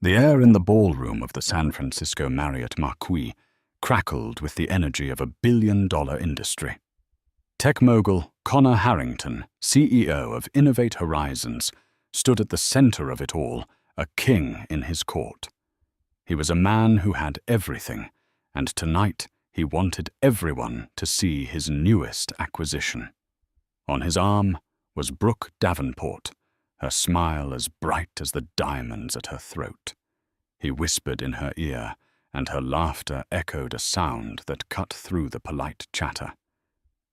The air in the ballroom of the San Francisco Marriott Marquis crackled with the energy of a billion-dollar industry. Tech mogul Connor Harrington, CEO of Innovate Horizons, stood at the center of it all, a king in his court. He was a man who had everything, and tonight he wanted everyone to see his newest acquisition. On his arm was Brooke Davenport, her smile as bright as the diamonds at her throat. He whispered in her ear, and her laughter echoed a sound that cut through the polite chatter.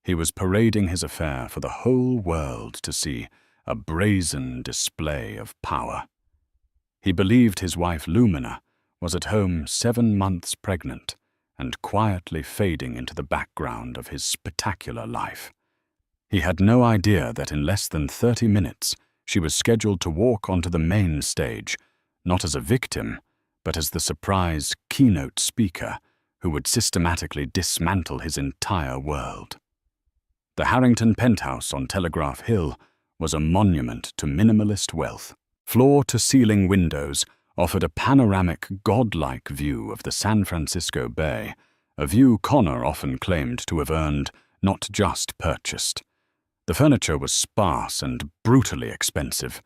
He was parading his affair for the whole world to see, a brazen display of power. He believed his wife Lumina was at home 7 months pregnant and quietly fading into the background of his spectacular life. He had no idea that in less than 30 minutes she was scheduled to walk onto the main stage, not as a victim, but as the surprise keynote speaker who would systematically dismantle his entire world. The Harrington penthouse on Telegraph Hill was a monument to minimalist wealth. Floor-to-ceiling windows offered a panoramic, godlike view of the San Francisco Bay, a view Connor often claimed to have earned, not just purchased. The furniture was sparse and brutally expensive.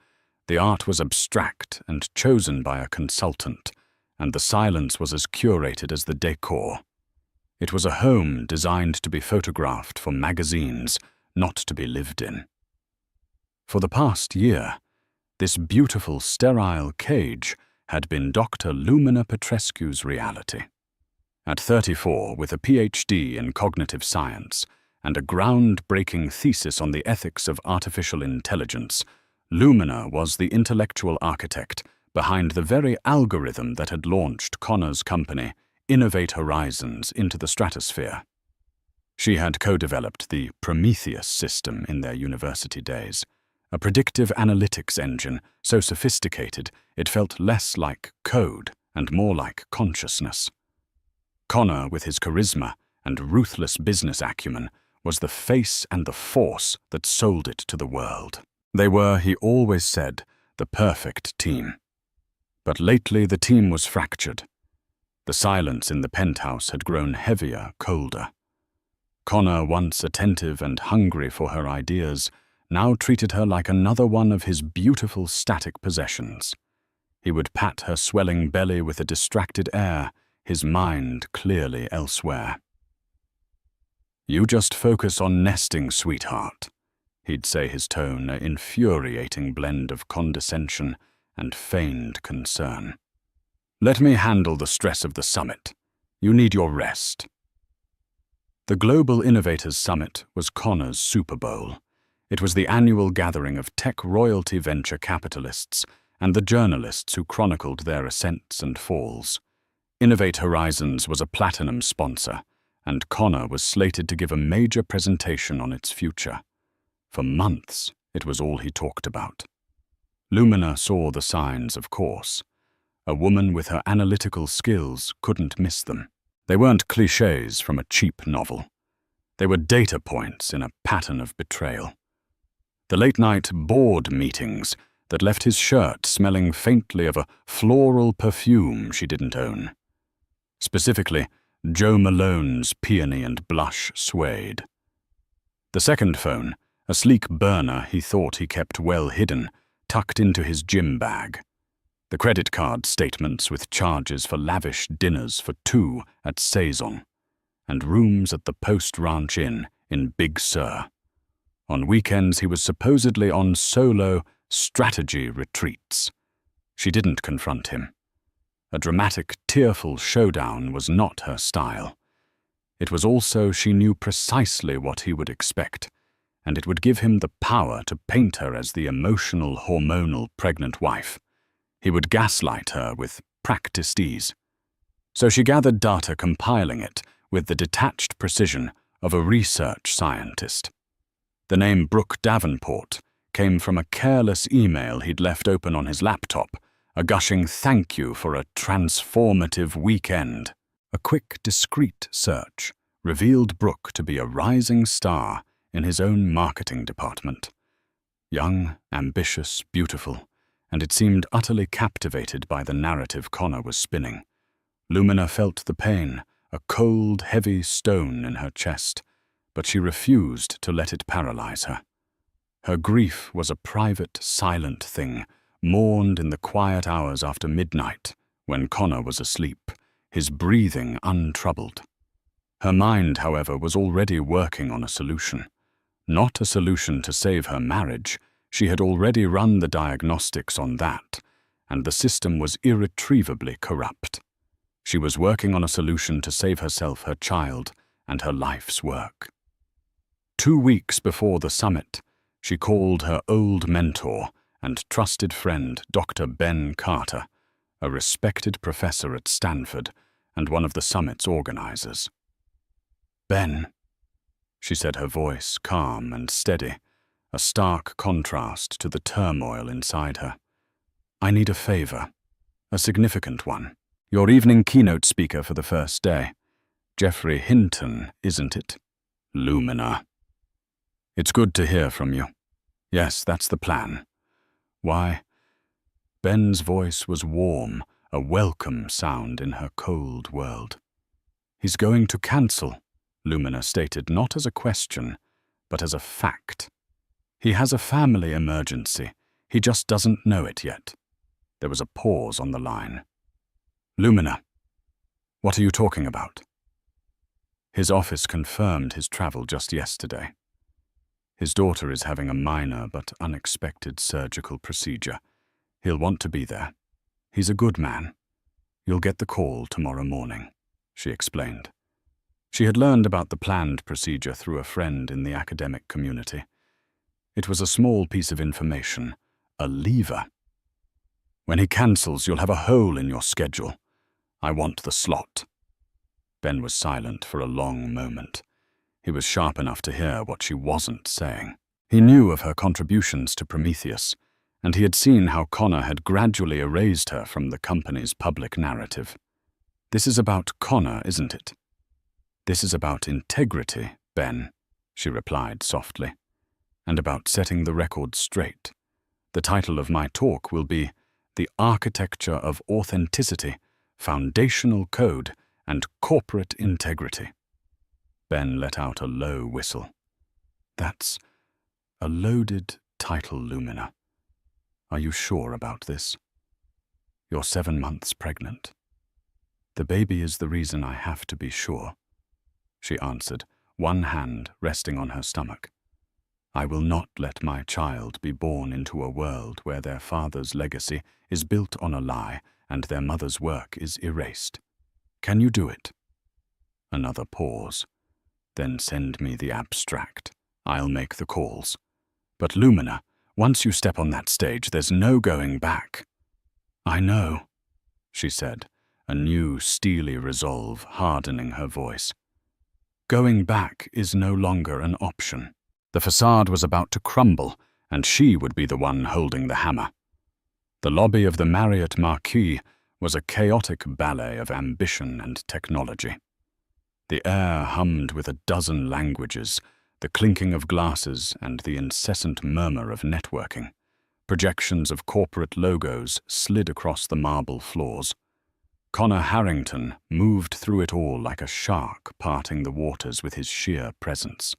The art was abstract and chosen by a consultant, and the silence was as curated as the decor. It was a home designed to be photographed for magazines, not to be lived in. For the past year, this beautiful sterile cage had been Dr. Lumina Petrescu's reality. At 34, with a PhD in cognitive science and a groundbreaking thesis on the ethics of artificial intelligence, Lumina was the intellectual architect behind the very algorithm that had launched Connor's company, Innovate Horizons, into the stratosphere. She had co-developed the Prometheus system in their university days, a predictive analytics engine so sophisticated it felt less like code and more like consciousness. Connor, with his charisma and ruthless business acumen, was the face and the force that sold it to the world. They were, he always said, the perfect team. But lately the team was fractured. The silence in the penthouse had grown heavier, colder. Connor, once attentive and hungry for her ideas, now treated her like another one of his beautiful static possessions. He would pat her swelling belly with a distracted air, his mind clearly elsewhere. "You just focus on nesting, sweetheart," he'd say, his tone an infuriating blend of condescension and feigned concern. "Let me handle the stress of the summit. You need your rest." The Global Innovators Summit was Connor's Super Bowl. It was the annual gathering of tech royalty venture capitalists and the journalists who chronicled their ascents and falls. Innovate Horizons was a platinum sponsor, and Connor was slated to give a major presentation on its future. For months, it was all he talked about. Lumina saw the signs, of course. A woman with her analytical skills couldn't miss them. They weren't clichés from a cheap novel. They were data points in a pattern of betrayal. The late-night board meetings that left his shirt smelling faintly of a floral perfume she didn't own. Specifically, Joe Malone's peony and blush suede. The second phone, a sleek burner he thought he kept well hidden, tucked into his gym bag. The credit card statements with charges for lavish dinners for 2 at Saison, and rooms at the Post Ranch Inn in Big Sur. On weekends he was supposedly on solo strategy retreats. She didn't confront him. A dramatic, tearful showdown was not her style. It was also she knew precisely what he would expect, and it would give him the power to paint her as the emotional, hormonal pregnant wife. He would gaslight her with practiced ease. So she gathered data, compiling it with the detached precision of a research scientist. The name Brooke Davenport came from a careless email he'd left open on his laptop, a gushing thank you for a transformative weekend. A quick, discreet search revealed Brooke to be a rising star in his own marketing department. Young, ambitious, beautiful, and it seemed utterly captivated by the narrative Connor was spinning. Lumina felt the pain, a cold, heavy stone in her chest, but she refused to let it paralyze her. Her grief was a private, silent thing, mourned in the quiet hours after midnight, when Connor was asleep, his breathing untroubled. Her mind, however, was already working on a solution. Not a solution to save her marriage. She had already run the diagnostics on that, and the system was irretrievably corrupt. She was working on a solution to save herself, her child, and her life's work. 2 weeks before the summit, she called her old mentor and trusted friend, Dr. Ben Carter, a respected professor at Stanford and one of the summit's organizers. "Ben," she said, her voice calm and steady, a stark contrast to the turmoil inside her. "I need a favor, a significant one. Your evening keynote speaker for the first day. Jeffrey Hinton, isn't it?" "Lumina." "It's good to hear from you. Yes, that's the plan. Why?" Ben's voice was warm, a welcome sound in her cold world. "He's going to cancel," Lumina stated, not as a question, but as a fact. "He has a family emergency. He just doesn't know it yet." There was a pause on the line. "Lumina, what are you talking about?" His office confirmed his travel just yesterday. His daughter is having a minor but unexpected surgical procedure. He'll want to be there. He's a good man. You'll get the call tomorrow morning, she explained. She had learned about the planned procedure through a friend in the academic community. It was a small piece of information, a lever. "When he cancels, you'll have a hole in your schedule. I want the slot." Ben was silent for a long moment. He was sharp enough to hear what she wasn't saying. He knew of her contributions to Prometheus, and he had seen how Connor had gradually erased her from the company's public narrative. "This is about Connor, isn't it?" "This is about integrity, Ben," she replied softly, "and about setting the record straight. The title of my talk will be The Architecture of Authenticity, Foundational Code, and Corporate Integrity." Ben let out a low whistle. "That's a loaded title, Lumina. Are you sure about this? You're 7 months pregnant." "The baby is the reason I have to be sure," she answered, one hand resting on her stomach. "I will not let my child be born into a world where their father's legacy is built on a lie and their mother's work is erased. Can you do it?" Another pause. "Then send me the abstract. I'll make the calls. But Lumina, once you step on that stage, there's no going back." "I know," she said, a new steely resolve hardening her voice. Going back is no longer an option. The facade was about to crumble, and she would be the one holding the hammer. The lobby of the Marriott Marquis was a chaotic ballet of ambition and technology. The air hummed with a dozen languages, the clinking of glasses and the incessant murmur of networking. Projections of corporate logos slid across the marble floors. Connor Harrington moved through it all like a shark parting the waters with his sheer presence.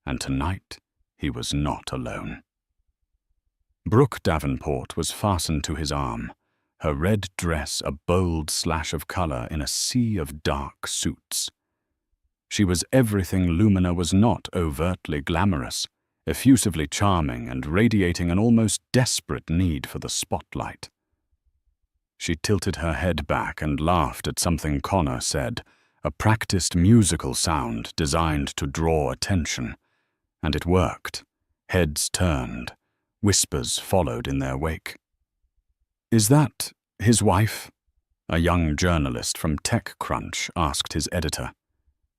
And tonight, he was not alone. Brooke Davenport was fastened to his arm, her red dress a bold slash of color in a sea of dark suits. She was everything Lumina was not overtly glamorous, effusively charming and radiating an almost desperate need for the spotlight. She tilted her head back and laughed at something Connor said, a practiced musical sound designed to draw attention. And it worked. Heads turned. Whispers followed in their wake. "Is that his wife?" a young journalist from TechCrunch asked his editor.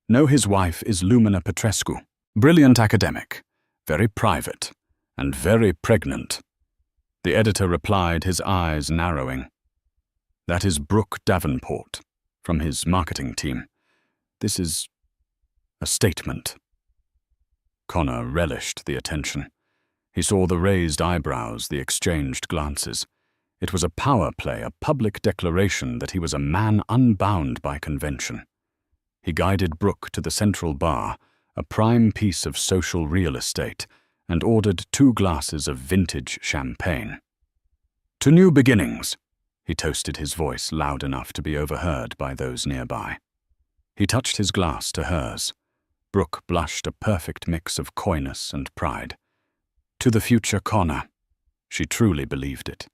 "No, his wife is Lumina Petrescu. Brilliant academic, very private, and very pregnant." The editor replied, his eyes narrowing. "That is Brooke Davenport, from his marketing team. This is a statement." Connor relished the attention. He saw the raised eyebrows, the exchanged glances. It was a power play, a public declaration that he was a man unbound by convention. He guided Brooke to the central bar, a prime piece of social real estate, and ordered 2 glasses of vintage champagne. "To new beginnings," he toasted, his voice loud enough to be overheard by those nearby. He touched his glass to hers. Brooke blushed, a perfect mix of coyness and pride. To the future Connor. She truly believed it.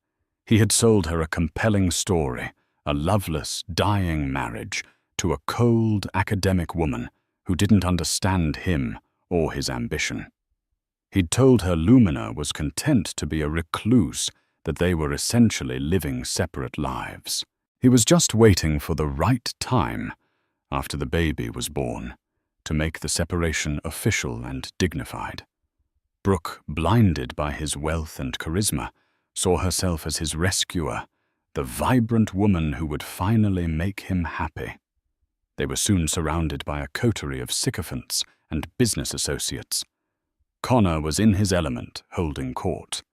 He had sold her a compelling story, a loveless, dying marriage, to a cold, academic woman who didn't understand him or his ambition. He'd told her Lumina was content to be a recluse, that they were essentially living separate lives. He was just waiting for the right time, after the baby was born, to make the separation official and dignified. Brooke, blinded by his wealth and charisma, saw herself as his rescuer, the vibrant woman who would finally make him happy. They were soon surrounded by a coterie of sycophants and business associates. Connor was in his element, holding court.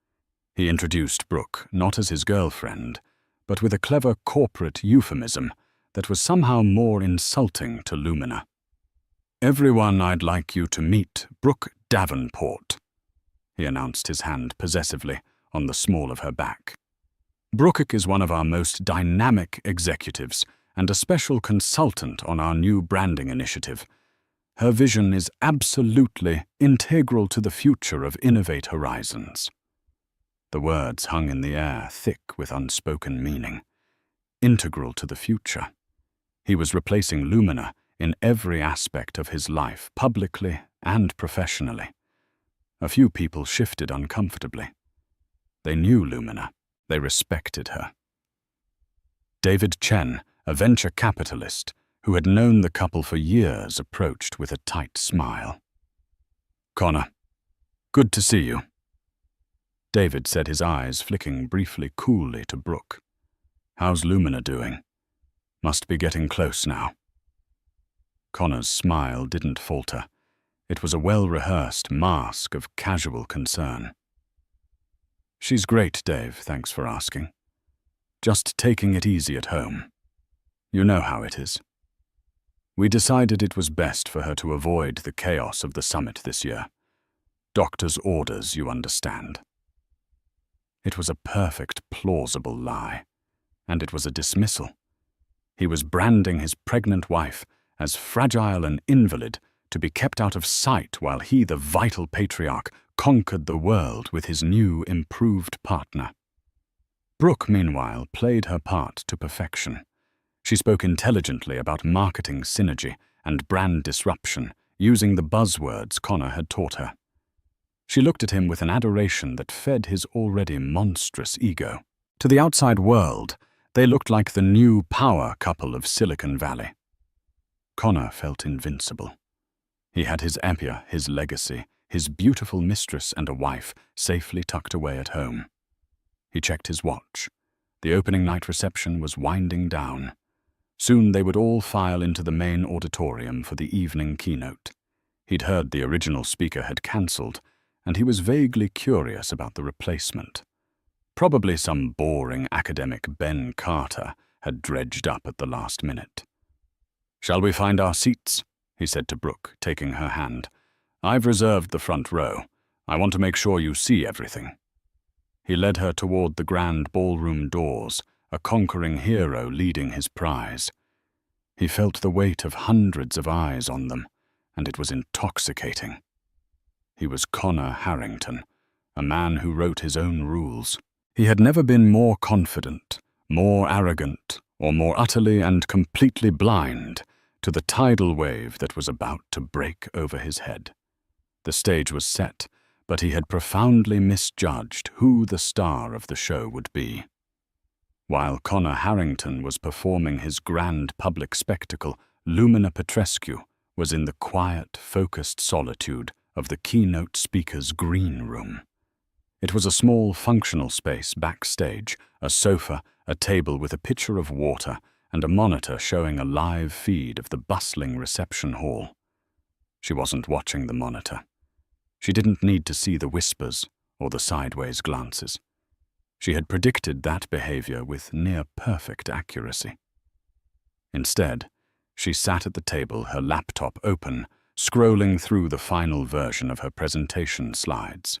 He introduced Brooke not as his girlfriend, but with a clever corporate euphemism that was somehow more insulting to Lumina. "Everyone, I'd like you to meet Brooke Davenport," he announced, his hand possessively on the small of her back. "Brooke is one of our most dynamic executives and a special consultant on our new branding initiative. Her vision is absolutely integral to the future of Innovate Horizons." The words hung in the air, thick with unspoken meaning. Integral to the future. He was replacing Lumina in every aspect of his life, publicly and professionally. A few people shifted uncomfortably. They knew Lumina. They respected her. David Chen, a venture capitalist who had known the couple for years, approached with a tight smile. "Connor, good to see you." David said, his eyes flicking briefly coolly to Brooke. "How's Lumina doing? Must be getting close now." Connor's smile didn't falter. It was a well-rehearsed mask of casual concern. "She's great, Dave, thanks for asking. Just taking it easy at home. You know how it is. We decided it was best for her to avoid the chaos of the summit this year. Doctor's orders, you understand." It was a perfect, plausible lie, and it was a dismissal. He was branding his pregnant wife as fragile and invalid, to be kept out of sight while he, the vital patriarch, conquered the world with his new, improved partner. Brooke, meanwhile, played her part to perfection. She spoke intelligently about marketing synergy and brand disruption, using the buzzwords Connor had taught her. She looked at him with an adoration that fed his already monstrous ego. To the outside world, they looked like the new power couple of Silicon Valley. Connor felt invincible. He had his empire, his legacy, his beautiful mistress and a wife safely tucked away at home. He checked his watch. The opening night reception was winding down. Soon they would all file into the main auditorium for the evening keynote. He'd heard the original speaker had cancelled, and he was vaguely curious about the replacement. Probably some boring academic Ben Carter had dredged up at the last minute. "Shall we find our seats?" he said to Brooke, taking her hand. "I've reserved the front row. I want to make sure you see everything." He led her toward the grand ballroom doors, a conquering hero leading his prize. He felt the weight of hundreds of eyes on them, and it was intoxicating. He was Connor Harrington, a man who wrote his own rules. He had never been more confident, more arrogant, or more utterly and completely blind to the tidal wave that was about to break over his head. The stage was set, but he had profoundly misjudged who the star of the show would be. While Connor Harrington was performing his grand public spectacle, Lumina Petrescu was in the quiet, focused solitude of the keynote speaker's green room. It was a small, functional space backstage, a sofa, a table with a pitcher of water, and a monitor showing a live feed of the bustling reception hall. She wasn't watching the monitor. She didn't need to see the whispers or the sideways glances. She had predicted that behavior with near-perfect accuracy. Instead, she sat at the table, her laptop open, scrolling through the final version of her presentation slides.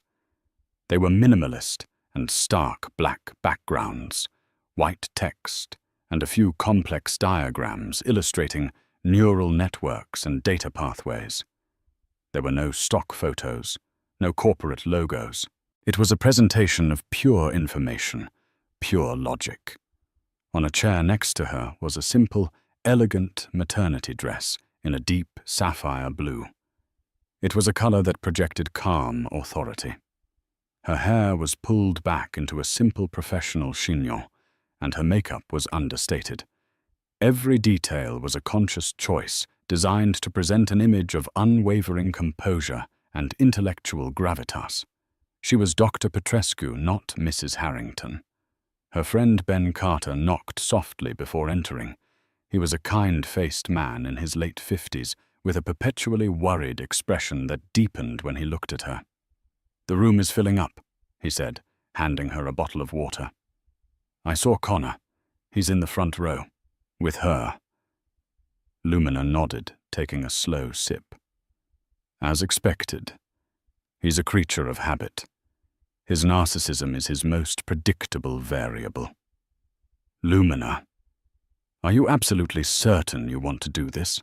They were minimalist and stark black backgrounds, white text, and a few complex diagrams illustrating neural networks and data pathways. There were no stock photos, no corporate logos. It was a presentation of pure information, pure logic. On a chair next to her was a simple, elegant maternity dress in a deep sapphire blue. It was a color that projected calm authority. Her hair was pulled back into a simple professional chignon, and her makeup was understated. Every detail was a conscious choice designed to present an image of unwavering composure and intellectual gravitas. She was Dr. Petrescu, not Mrs. Harrington. Her friend Ben Carter knocked softly before entering. He was a kind-faced man in his late 50s, with a perpetually worried expression that deepened when he looked at her. "The room is filling up," he said, handing her a bottle of water. "I saw Connor. He's in the front row. With her." Lumina nodded, taking a slow sip. "As expected. He's a creature of habit. His narcissism is his most predictable variable." "Lumina, are you absolutely certain you want to do this?"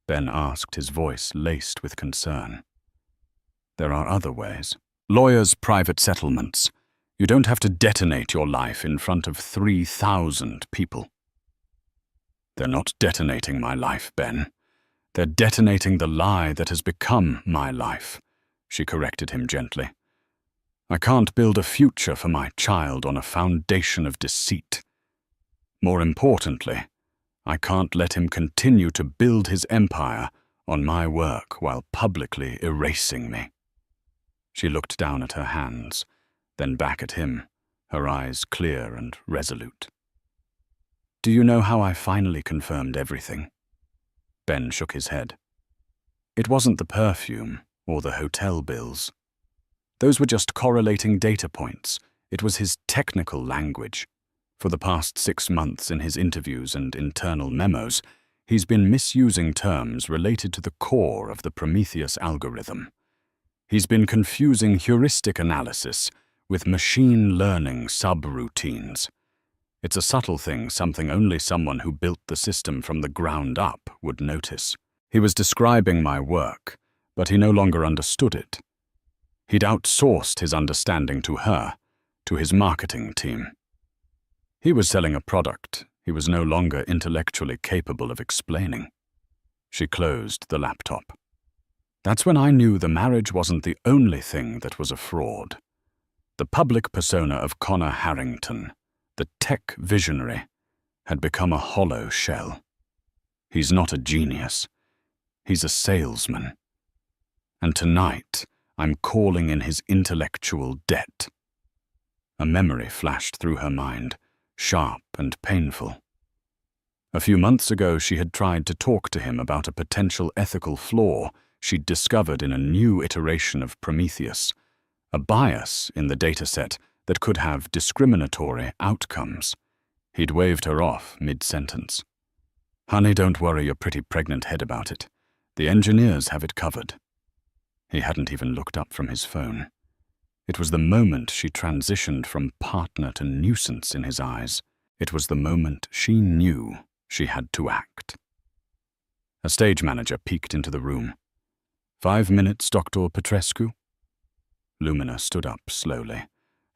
Ben asked, his voice laced with concern. "There are other ways. Lawyers' private settlements. You don't have to detonate your life in front of 3,000 people." "They're not detonating my life, Ben. They're detonating the lie that has become my life," she corrected him gently. "I can't build a future for my child on a foundation of deceit. More importantly, I can't let him continue to build his empire on my work while publicly erasing me." She looked down at her hands, then back at him, her eyes clear and resolute. "Do you know how I finally confirmed everything?" Ben shook his head. "It wasn't the perfume or the hotel bills. Those were just correlating data points. It was his technical language. For the past 6 months in his interviews and internal memos, he's been misusing terms related to the core of the Prometheus algorithm. He's been confusing heuristic analysis with machine learning subroutines. It's a subtle thing, something only someone who built the system from the ground up would notice. He was describing my work, but he no longer understood it. He'd outsourced his understanding to her, to his marketing team. He was selling a product he was no longer intellectually capable of explaining." She closed the laptop. "That's when I knew the marriage wasn't the only thing that was a fraud. The public persona of Connor Harrington, the tech visionary, had become a hollow shell. He's not a genius. He's a salesman. And tonight, I'm calling in his intellectual debt." A memory flashed through her mind, sharp and painful. A few months ago, she had tried to talk to him about a potential ethical flaw she'd discovered in a new iteration of Prometheus, a bias in the dataset that could have discriminatory outcomes. He'd waved her off mid-sentence. "Honey, don't worry your pretty pregnant head about it. The engineers have it covered." He hadn't even looked up from his phone. It was the moment she transitioned from partner to nuisance in his eyes. It was the moment she knew she had to act. A stage manager peeked into the room. "5 minutes, Dr. Petrescu?" Lumina stood up slowly,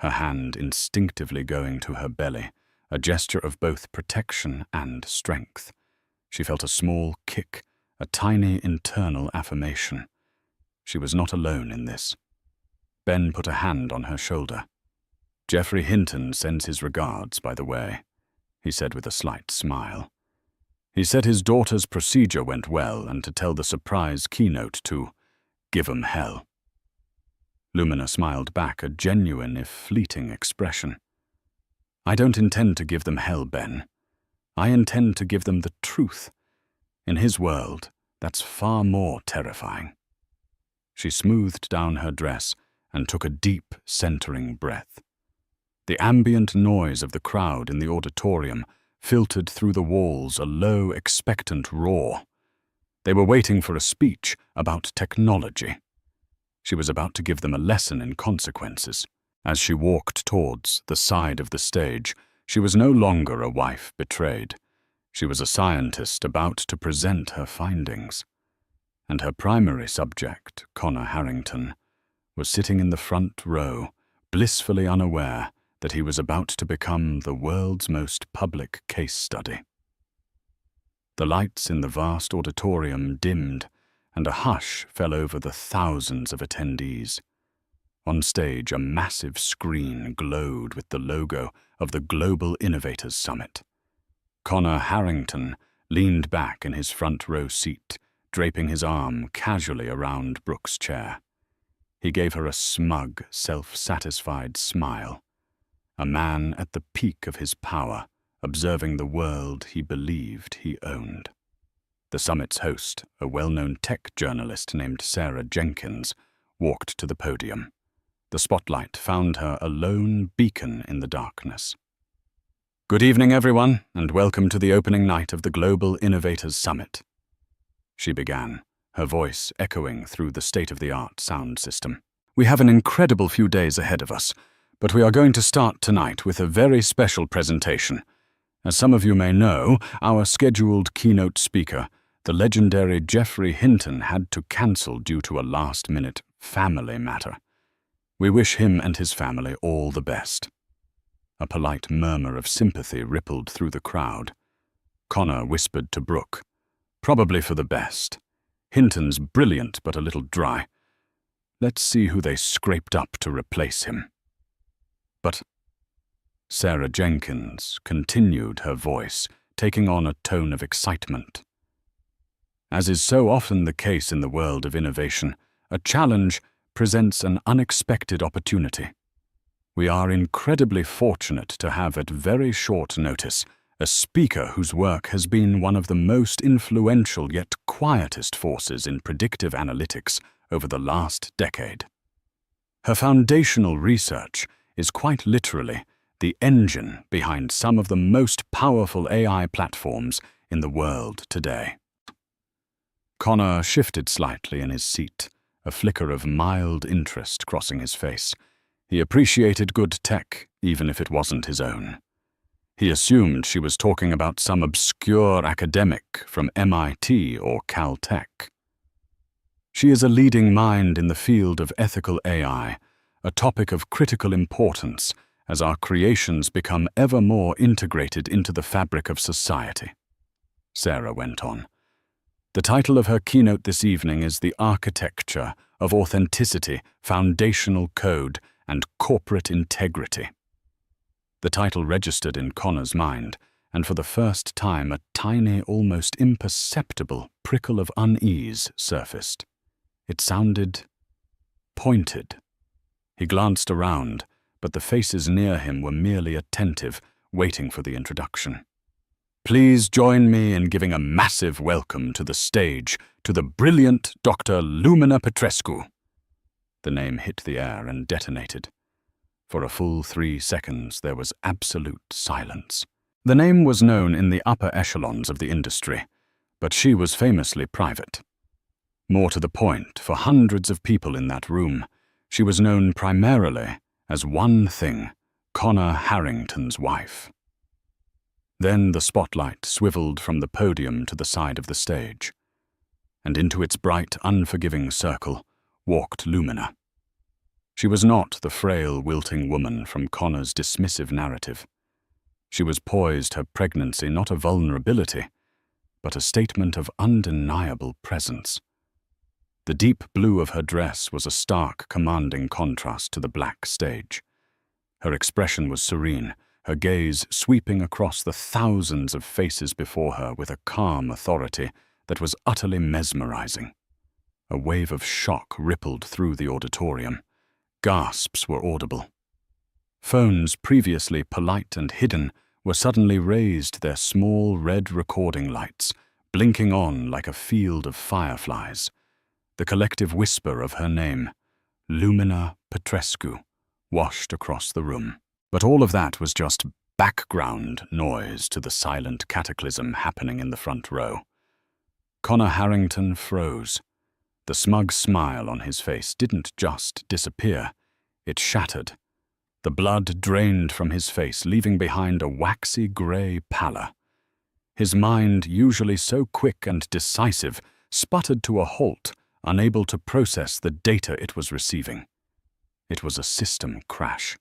her hand instinctively going to her belly, a gesture of both protection and strength. She felt a small kick, a tiny internal affirmation. She was not alone in this. Ben put a hand on her shoulder. "Jeffrey Hinton sends his regards, by the way," he said with a slight smile. "He said his daughter's procedure went well and to tell the surprise Keynote to give 'em hell." Lumina smiled back, a genuine if fleeting expression. "I don't intend to give them hell, Ben. I intend to give them the truth. In his world, that's far more terrifying." She smoothed down her dress and took a deep, centering breath. The ambient noise of the crowd in the auditorium filtered through the walls, a low, expectant roar. They were waiting for a speech about technology. She was about to give them a lesson in consequences. As she walked towards the side of the stage, she was no longer a wife betrayed. She was a scientist about to present her findings. And her primary subject, Connor Harrington, was sitting in the front row, blissfully unaware that he was about to become the world's most public case study. The lights in the vast auditorium dimmed, and a hush fell over the thousands of attendees. On stage, a massive screen glowed with the logo of the Global Innovators Summit. Connor Harrington leaned back in his front row seat, draping his arm casually around Brooke's chair. He gave her a smug, self-satisfied smile. A man at the peak of his power, observing the world he believed he owned. The summit's host, a well-known tech journalist named Sarah Jenkins, walked to the podium. The spotlight found her a lone beacon in the darkness. "Good evening, everyone, and welcome to the opening night of the Global Innovators Summit," she began, her voice echoing through the state-of-the-art sound system. "We have an incredible few days ahead of us, but we are going to start tonight with a very special presentation. As some of you may know, our scheduled keynote speaker, the legendary Geoffrey Hinton, had to cancel due to a last-minute family matter. We wish him and his family all the best." A polite murmur of sympathy rippled through the crowd. Connor whispered to Brooke, "Probably for the best. Hinton's brilliant but a little dry. Let's see who they scraped up to replace him." "But," Sarah Jenkins continued, her voice taking on a tone of excitement. "As is so often the case in the world of innovation, a challenge presents an unexpected opportunity. We are incredibly fortunate to have at very short notice a speaker whose work has been one of the most influential yet quietest forces in predictive analytics over the last decade. Her foundational research is quite literally the engine behind some of the most powerful AI platforms in the world today." Connor shifted slightly in his seat, a flicker of mild interest crossing his face. He appreciated good tech, even if it wasn't his own. He assumed she was talking about some obscure academic from MIT or Caltech. "She is a leading mind in the field of ethical AI, a topic of critical importance as our creations become ever more integrated into the fabric of society," Sarah went on. "The title of her keynote this evening is The Architecture of Authenticity, Foundational Code, and Corporate Integrity." The title registered in Connor's mind, and for the first time a tiny, almost imperceptible prickle of unease surfaced. It sounded pointed. He glanced around, but the faces near him were merely attentive, waiting for the introduction. "Please join me in giving a massive welcome to the stage to the brilliant Dr. Lumina Petrescu." The name hit the air and detonated. For a full 3 seconds there was absolute silence. The name was known in the upper echelons of the industry, but she was famously private. More to the point, for hundreds of people in that room, she was known primarily as one thing: Connor Harrington's wife. Then the spotlight swiveled from the podium to the side of the stage, and into its bright, unforgiving circle walked Lumina. She was not the frail, wilting woman from Connor's dismissive narrative. She was poised, her pregnancy not a vulnerability, but a statement of undeniable presence. The deep blue of her dress was a stark, commanding contrast to the black stage. Her expression was serene, her gaze sweeping across the thousands of faces before her with a calm authority that was utterly mesmerizing. A wave of shock rippled through the auditorium. Gasps were audible. Phones previously polite and hidden were suddenly raised, their small red recording lights blinking on like a field of fireflies. The collective whisper of her name, Lumina Petrescu, washed across the room. But all of that was just background noise to the silent cataclysm happening in the front row. Connor Harrington froze. The smug smile on his face didn't just disappear, it shattered. The blood drained from his face, leaving behind a waxy grey pallor. His mind, usually so quick and decisive, sputtered to a halt, unable to process the data it was receiving. It was a system crash.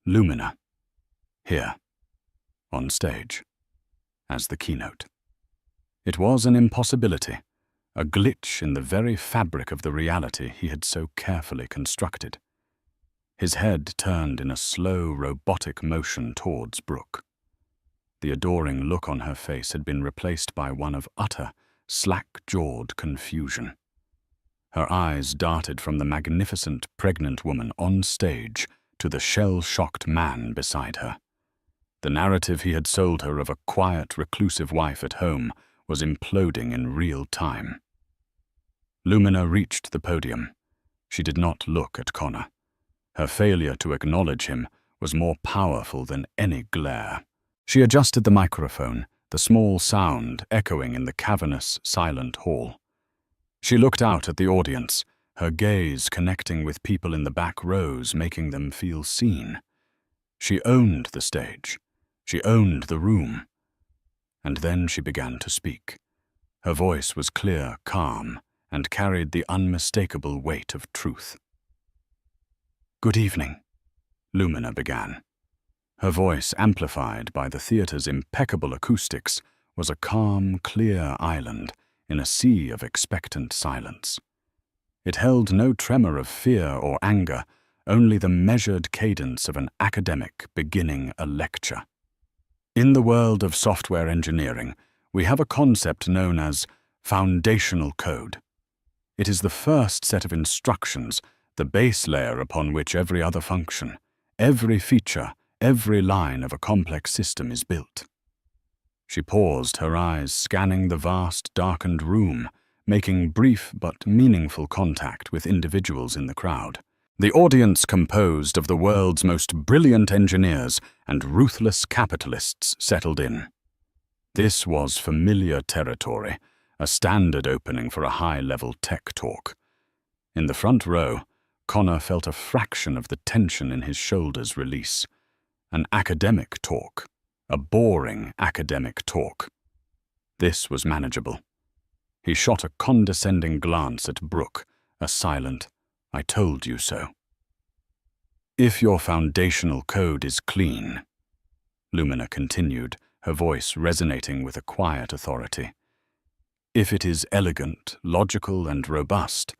Lumina. Here. On stage. As the keynote. It was an impossibility, a glitch in the very fabric of the reality he had so carefully constructed. His head turned in a slow, robotic motion towards Brooke. The adoring look on her face had been replaced by one of utter, slack-jawed confusion. Her eyes darted from the magnificent pregnant woman on stage to the shell-shocked man beside her. The narrative he had sold her of a quiet, reclusive wife at home was imploding in real time. Lumina reached the podium. She did not look at Connor. Her failure to acknowledge him was more powerful than any glare. She adjusted the microphone, the small sound echoing in the cavernous, silent hall. She looked out at the audience, her gaze connecting with people in the back rows, making them feel seen. She owned the stage. She owned the room. And then she began to speak. Her voice was clear, calm, and carried the unmistakable weight of truth. "Good evening," Lumina began. Her voice, amplified by the theater's impeccable acoustics, was a calm, clear island in a sea of expectant silence. It held no tremor of fear or anger, only the measured cadence of an academic beginning a lecture. In the world of software engineering, we have a concept known as foundational code. It is the first set of instructions, the base layer upon which every other function, every feature, every line of a complex system is built. She paused, her eyes scanning the vast, darkened room, making brief but meaningful contact with individuals in the crowd. The audience composed of the world's most brilliant engineers and ruthless capitalists settled in. This was familiar territory, a standard opening for a high-level tech talk. In the front row, Connor felt a fraction of the tension in his shoulders release. An academic talk. A boring academic talk. This was manageable. He shot a condescending glance at Brooke, a silent, "I told you so." "If your foundational code is clean," Lumina continued, her voice resonating with a quiet authority. "If it is elegant, logical, and robust,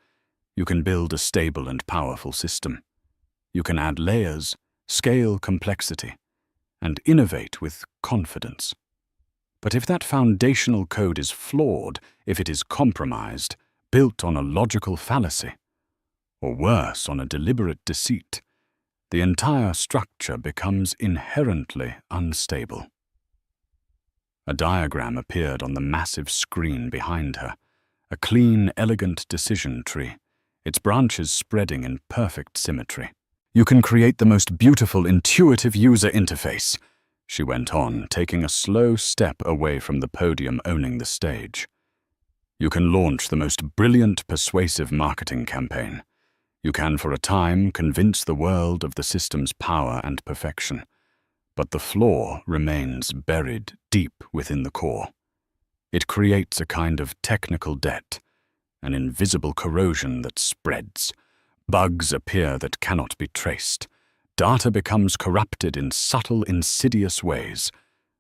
you can build a stable and powerful system. You can add layers, scale complexity, and innovate with confidence. But if that foundational code is flawed, if it is compromised, built on a logical fallacy, or worse, on a deliberate deceit, the entire structure becomes inherently unstable." A diagram appeared on the massive screen behind her, a clean, elegant decision tree, its branches spreading in perfect symmetry. "You can create the most beautiful, intuitive user interface," she went on, taking a slow step away from the podium owning the stage. "You can launch the most brilliant, persuasive marketing campaign. You can, for a time, convince the world of the system's power and perfection. But the flaw remains buried deep within the core. It creates a kind of technical debt, an invisible corrosion that spreads. Bugs appear that cannot be traced. Data becomes corrupted in subtle, insidious ways.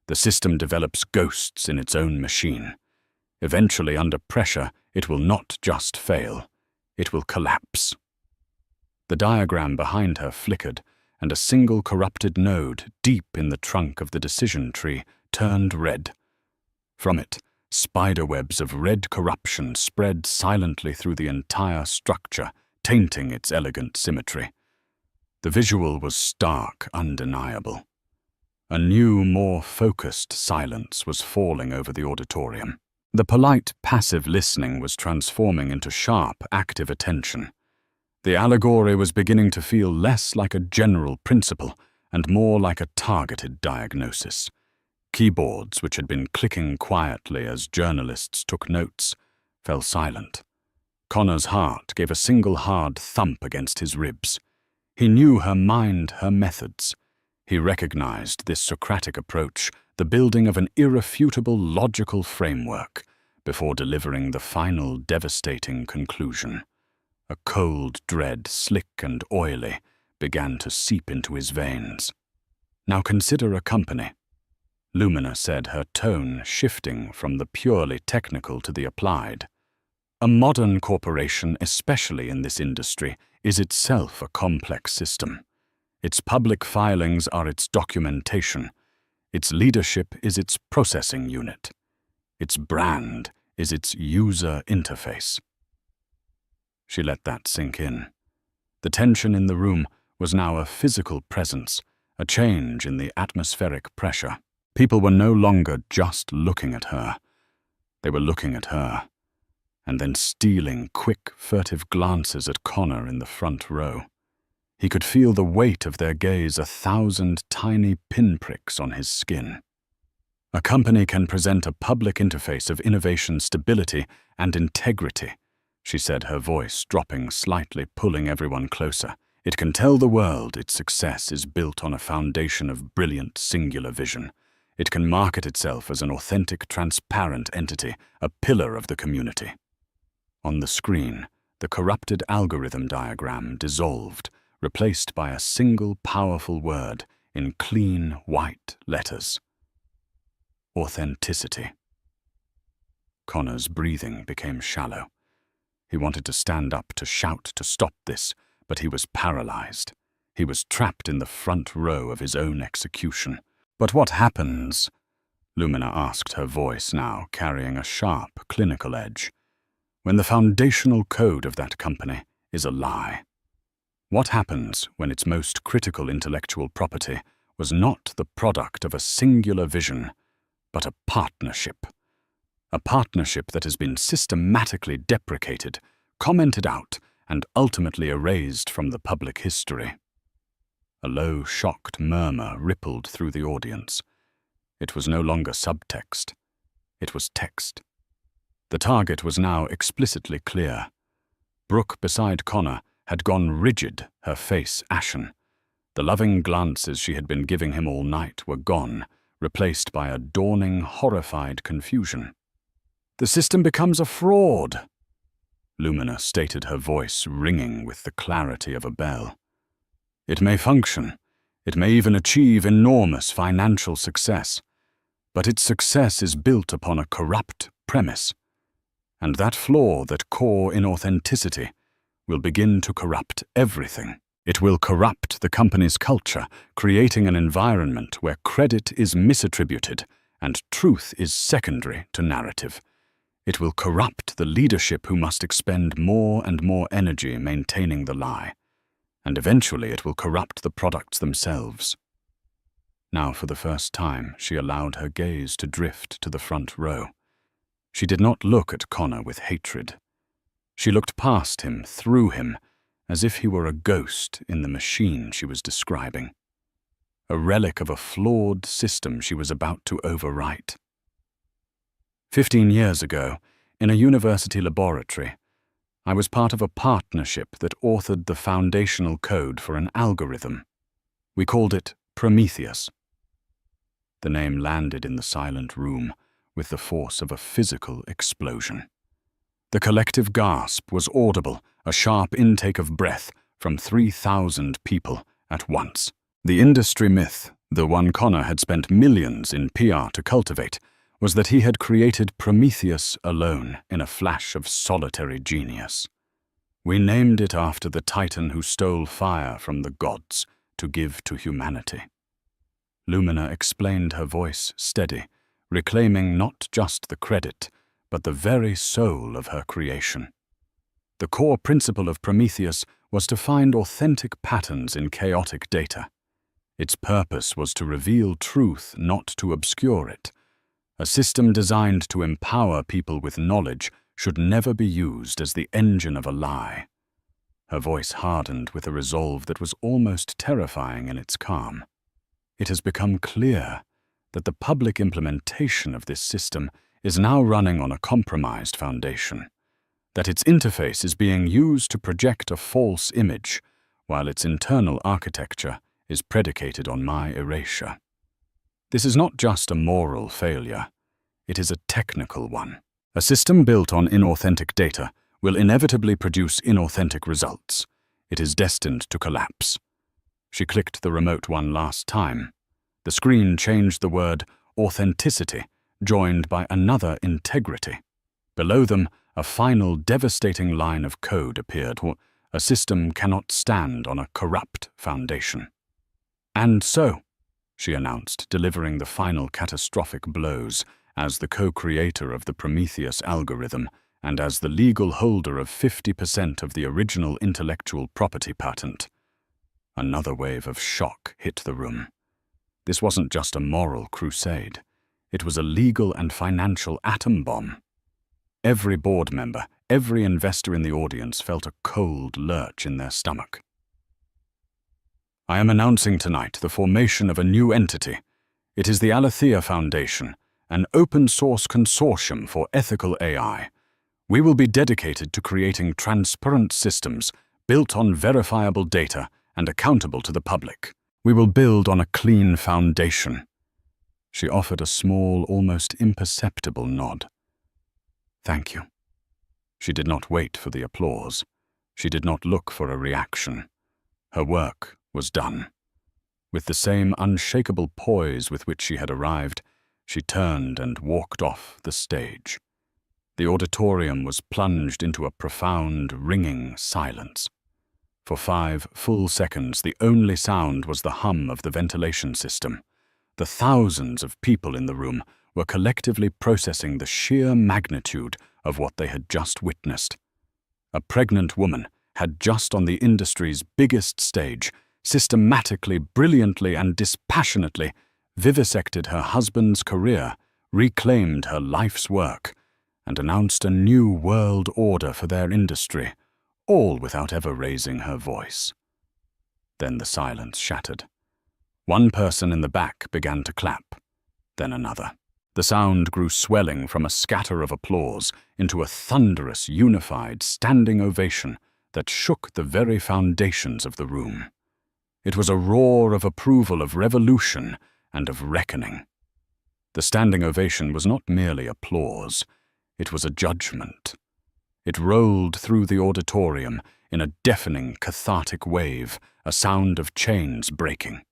The system develops ghosts in its own machine. Eventually, under pressure, it will not just fail. It will collapse." The diagram behind her flickered, and a single corrupted node deep in the trunk of the decision tree turned red. From it, spiderwebs of red corruption spread silently through the entire structure, tainting its elegant symmetry. The visual was stark, undeniable. A new, more focused silence was falling over the auditorium. The polite, passive listening was transforming into sharp, active attention. The allegory was beginning to feel less like a general principle and more like a targeted diagnosis. Keyboards, which had been clicking quietly as journalists took notes, fell silent. Connor's heart gave a single hard thump against his ribs. He knew her mind, her methods. He recognized this Socratic approach, the building of an irrefutable logical framework, before delivering the final devastating conclusion. A cold dread, slick and oily, began to seep into his veins. "Now consider a company," Lumina said, her tone shifting from the purely technical to the applied. "A modern corporation, especially in this industry, is itself a complex system. Its public filings are its documentation. Its leadership is its processing unit. Its brand is its user interface." She let that sink in. The tension in the room was now a physical presence, a change in the atmospheric pressure. People were no longer just looking at her. They were looking at her, and then stealing quick, furtive glances at Connor in the front row. He could feel the weight of their gaze, 1,000 tiny pinpricks on his skin. A company can present a public interface of innovation, stability, and integrity, she said, her voice dropping slightly, pulling everyone closer. It can tell the world its success is built on a foundation of brilliant, singular vision. It can market itself as an authentic, transparent entity, a pillar of the community. On the screen, the corrupted algorithm diagram dissolved, replaced by a single powerful word in clean, white letters. Authenticity. Connor's breathing became shallow. He wanted to stand up, to shout, to stop this, but he was paralyzed. He was trapped in the front row of his own execution. "But what happens?" Lumina asked, her voice now carrying a sharp, clinical edge. "When the foundational code of that company is a lie? What happens when its most critical intellectual property was not the product of a singular vision, but a partnership? A partnership that has been systematically deprecated, commented out, and ultimately erased from the public history." A low, shocked murmur rippled through the audience. It was no longer subtext. It was text. The target was now explicitly clear. Brooke, beside Connor, had gone rigid, her face ashen. The loving glances she had been giving him all night were gone, replaced by a dawning, horrified confusion. "The system becomes a fraud," Lumina stated, her voice ringing with the clarity of a bell. "It may function, it may even achieve enormous financial success, but its success is built upon a corrupt premise. And that flaw, that core inauthenticity, will begin to corrupt everything. It will corrupt the company's culture, creating an environment where credit is misattributed and truth is secondary to narrative. It will corrupt the leadership who must expend more and more energy maintaining the lie. And eventually it will corrupt the products themselves." Now, for the first time, she allowed her gaze to drift to the front row. She did not look at Connor with hatred. She looked past him, through him, as if he were a ghost in the machine she was describing. A relic of a flawed system she was about to overwrite. 15 years ago, in a university laboratory, I was part of a partnership that authored the foundational code for an algorithm. We called it Prometheus. The name landed in the silent room with the force of a physical explosion. The collective gasp was audible, a sharp intake of breath from 3,000 people at once. The industry myth, the one Connor had spent millions in PR to cultivate, was that he had created Prometheus alone in a flash of solitary genius. "We named it after the titan who stole fire from the gods to give to humanity." Lumina explained, her voice steady, reclaiming not just the credit, but the very soul of her creation. The core principle of Prometheus was to find authentic patterns in chaotic data. Its purpose was to reveal truth, not to obscure it. A system designed to empower people with knowledge should never be used as the engine of a lie. Her voice hardened with a resolve that was almost terrifying in its calm. It has become clear that the public implementation of this system is now running on a compromised foundation, that its interface is being used to project a false image, while its internal architecture is predicated on my erasure. This is not just a moral failure, it is a technical one. A system built on inauthentic data will inevitably produce inauthentic results. It is destined to collapse. She clicked the remote one last time. The screen changed the word authenticity, joined by another integrity. Below them, a final devastating line of code appeared. A system cannot stand on a corrupt foundation. And so, she announced, delivering the final catastrophic blows as the co-creator of the Prometheus algorithm and as the legal holder of 50% of the original intellectual property patent. Another wave of shock hit the room. This wasn't just a moral crusade. It was a legal and financial atom bomb. Every board member, every investor in the audience felt a cold lurch in their stomach. I am announcing tonight the formation of a new entity. It is the Aletheia Foundation, an open-source consortium for ethical AI. We will be dedicated to creating transparent systems built on verifiable data and accountable to the public. We will build on a clean foundation. She offered a small, almost imperceptible nod. Thank you. She did not wait for the applause. She did not look for a reaction. Her work was done. With the same unshakable poise with which she had arrived, she turned and walked off the stage. The auditorium was plunged into a profound, ringing silence. For 5 full seconds, the only sound was the hum of the ventilation system. The thousands of people in the room were collectively processing the sheer magnitude of what they had just witnessed. A pregnant woman had just on the industry's biggest stage systematically, brilliantly, and dispassionately vivisected her husband's career, reclaimed her life's work, and announced a new world order for their industry, all without ever raising her voice. Then the silence shattered. One person in the back began to clap, then another. The sound grew swelling from a scatter of applause into a thunderous, unified, standing ovation that shook the very foundations of the room. It was a roar of approval, of revolution, and of reckoning. The standing ovation was not merely applause, it was a judgment. It rolled through the auditorium in a deafening, cathartic wave, a sound of chains breaking.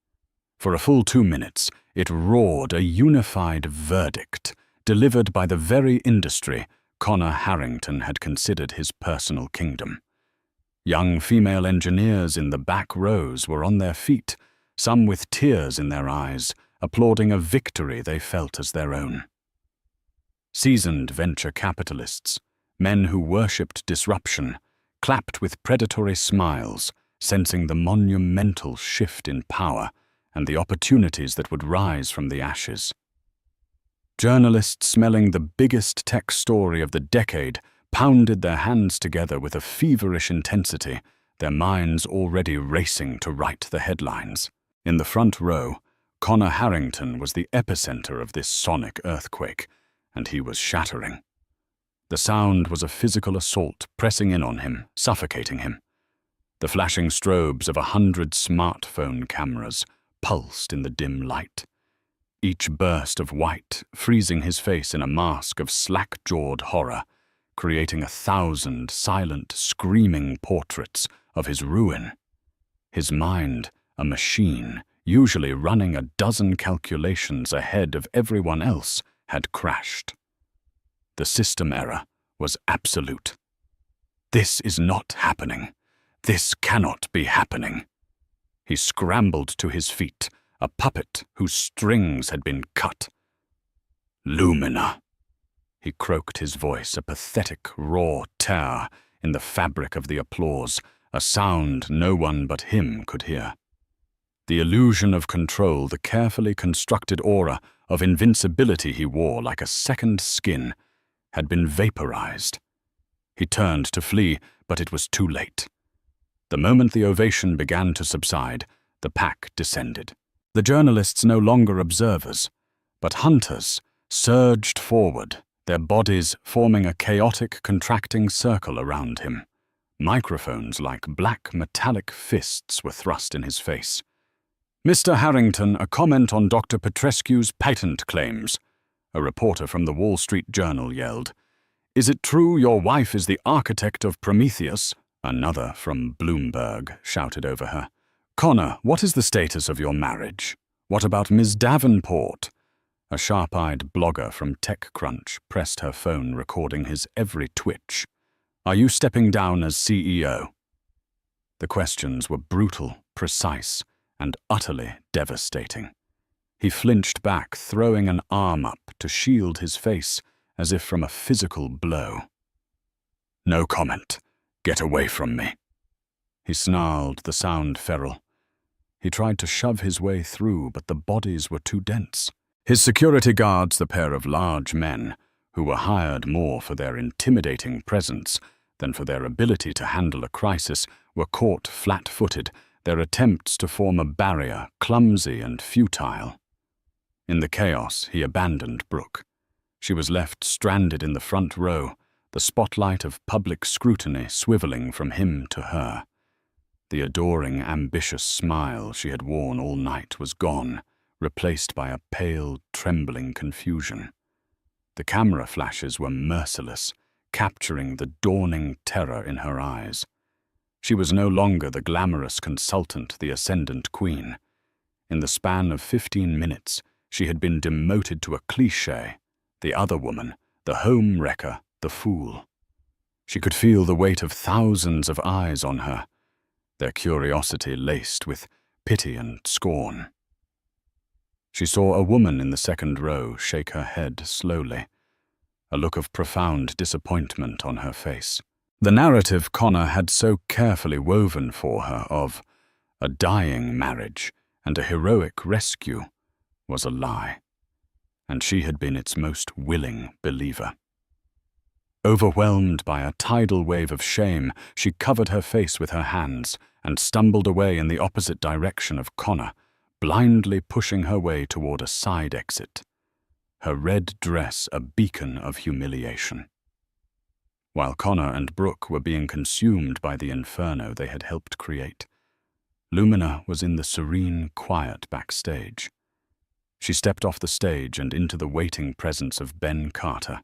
For a full 2 minutes, it roared a unified verdict, delivered by the very industry Connor Harrington had considered his personal kingdom. Young female engineers in the back rows were on their feet, some with tears in their eyes, applauding a victory they felt as their own. Seasoned venture capitalists, men who worshipped disruption, clapped with predatory smiles, sensing the monumental shift in power and the opportunities that would rise from the ashes. Journalists smelling the biggest tech story of the decade pounded their hands together with a feverish intensity, their minds already racing to write the headlines. In the front row, Connor Harrington was the epicenter of this sonic earthquake, and he was shattering. The sound was a physical assault pressing in on him, suffocating him. The flashing strobes of 100 smartphone cameras pulsed in the dim light. Each burst of white freezing his face in a mask of slack-jawed horror, creating 1,000 silent, screaming portraits of his ruin. His mind, a machine, usually running a dozen calculations ahead of everyone else, had crashed. The system error was absolute. This is not happening. This cannot be happening. He scrambled to his feet, a puppet whose strings had been cut. Lumina. He croaked his voice, a pathetic, raw tear in the fabric of the applause, a sound no one but him could hear. The illusion of control, the carefully constructed aura of invincibility he wore like a second skin, had been vaporized. He turned to flee, but it was too late. The moment the ovation began to subside, the pack descended. The journalists, no longer observers, but hunters, surged forward, their bodies forming a chaotic, contracting circle around him. Microphones like black metallic fists were thrust in his face. "Mr. Harrington, a comment on Dr. Petrescu's patent claims," a reporter from the Wall Street Journal yelled. "Is it true your wife is the architect of Prometheus?" Another from Bloomberg shouted over her. "Connor, what is the status of your marriage? What about Ms. Davenport?" A sharp-eyed blogger from TechCrunch pressed her phone, recording his every twitch. "Are you stepping down as CEO?" The questions were brutal, precise, and utterly devastating. He flinched back, throwing an arm up to shield his face as if from a physical blow. "No comment. Get away from me." He snarled, the sound feral. He tried to shove his way through, but the bodies were too dense. His security guards, the pair of large men, who were hired more for their intimidating presence than for their ability to handle a crisis, were caught flat-footed, their attempts to form a barrier clumsy and futile. In the chaos, he abandoned Brooke. She was left stranded in the front row, the spotlight of public scrutiny swiveling from him to her. The adoring, ambitious smile she had worn all night was gone, replaced by a pale, trembling confusion. The camera flashes were merciless, capturing the dawning terror in her eyes. She was no longer the glamorous consultant, the ascendant queen. In the span of 15 minutes, she had been demoted to a cliché, the other woman, the home wrecker, the fool. She could feel the weight of thousands of eyes on her, their curiosity laced with pity and scorn. She saw a woman in the second row shake her head slowly, a look of profound disappointment on her face. The narrative Connor had so carefully woven for her of a dying marriage and a heroic rescue was a lie, and she had been its most willing believer. Overwhelmed by a tidal wave of shame, she covered her face with her hands and stumbled away in the opposite direction of Connor, blindly pushing her way toward a side exit, her red dress a beacon of humiliation. While Connor and Brooke were being consumed by the inferno they had helped create, Lumina was in the serene quiet backstage. She stepped off the stage and into the waiting presence of Ben Carter.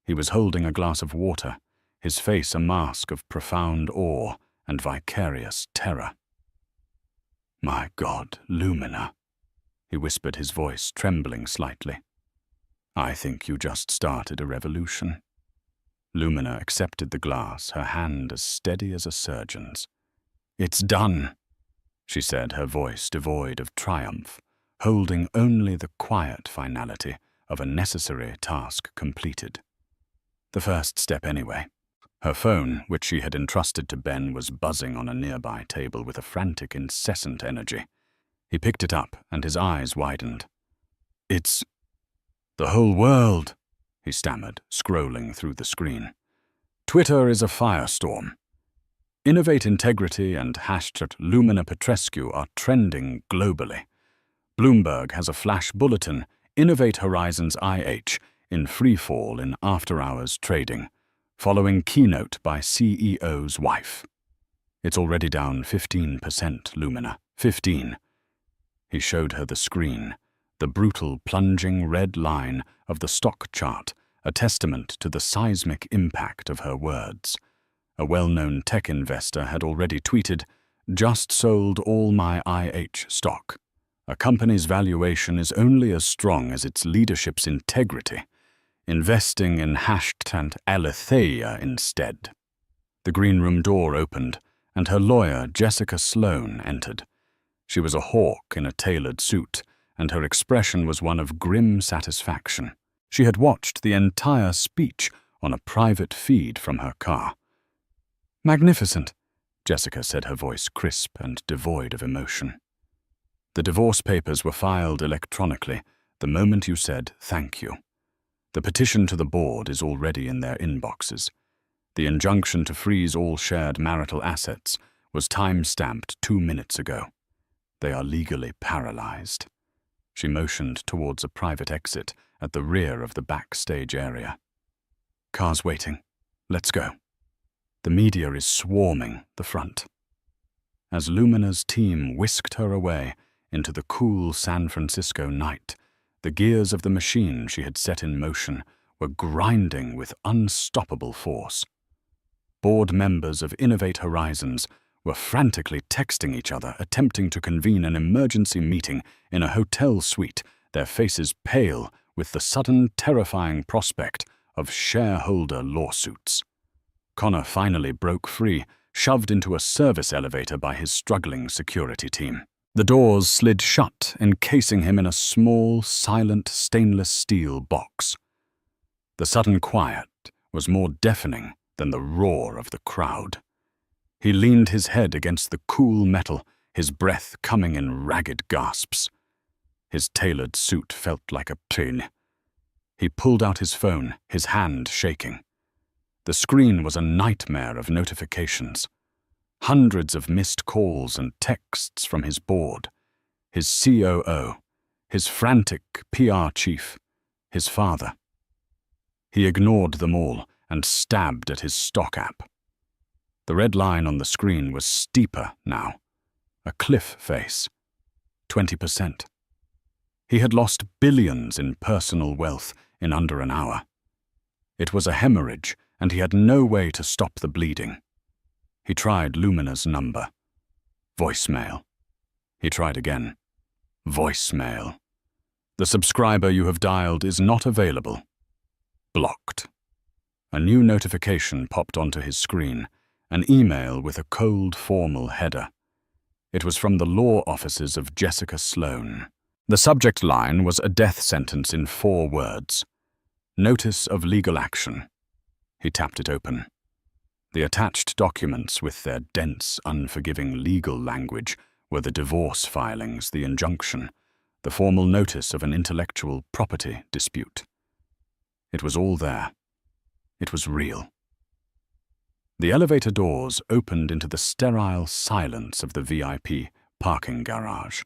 He was holding a glass of water, his face a mask of profound awe and vicarious terror. "My God, Lumina," he whispered, his voice trembling slightly. "I think you just started a revolution." Lumina accepted the glass, her hand as steady as a surgeon's. "It's done," she said, her voice devoid of triumph, holding only the quiet finality of a necessary task completed. The first step anyway. Her phone, which she had entrusted to Ben, was buzzing on a nearby table with a frantic, incessant energy. He picked it up, and his eyes widened. "It's the whole world," he stammered, scrolling through the screen. "Twitter is a firestorm. Innovate Integrity and #Lumina Petrescu are trending globally. Bloomberg has a flash bulletin, Innovate Horizons IH, in free fall in after-hours trading, following Keynote by CEO's wife. It's already down 15%, Lumina. 15. He showed her the screen, the brutal, plunging red line of the stock chart, a testament to the seismic impact of her words. A well-known tech investor had already tweeted, "Just sold all my IH stock. A company's valuation is only as strong as its leadership's integrity. Investing in #Aletheia instead." The green room door opened, and her lawyer, Jessica Sloan, entered. She was a hawk in a tailored suit, and her expression was one of grim satisfaction. She had watched the entire speech on a private feed from her car. "Magnificent," Jessica said, her voice crisp and devoid of emotion. "The divorce papers were filed electronically the moment you said thank you. The petition to the board is already in their inboxes. The injunction to freeze all shared marital assets was time-stamped 2 minutes ago. They are legally paralyzed. She motioned towards a private exit at the rear of the backstage area. Cars waiting. Let's go. The media is swarming the front. As Lumina's team whisked her away into the cool San Francisco night, the gears of the machine she had set in motion were grinding with unstoppable force. Board members of Innovate Horizons were frantically texting each other, attempting to convene an emergency meeting in a hotel suite, their faces pale with the sudden terrifying prospect of shareholder lawsuits. Connor finally broke free, shoved into a service elevator by his struggling security team. The doors slid shut, encasing him in a small, silent stainless steel box. The sudden quiet was more deafening than the roar of the crowd. He leaned his head against the cool metal, his breath coming in ragged gasps. His tailored suit felt like a train. He pulled out his phone, his hand shaking. The screen was a nightmare of notifications. Hundreds of missed calls and texts from his board, his COO, his frantic PR chief, his father. He ignored them all and stabbed at his stock app. The red line on the screen was steeper now, a cliff face, 20%. He had lost billions in personal wealth in under an hour. It was a hemorrhage, and he had no way to stop the bleeding. He tried Lumina's number. Voicemail. He tried again. Voicemail. The subscriber you have dialed is not available. Blocked. A new notification popped onto his screen, an email with a cold, formal header. It was from the law offices of Jessica Sloan. The subject line was a death sentence in 4 words. Notice of legal action. He tapped it open. The attached documents, with their dense, unforgiving legal language, were the divorce filings, the injunction, the formal notice of an intellectual property dispute. It was all there. It was real. The elevator doors opened into the sterile silence of the VIP parking garage.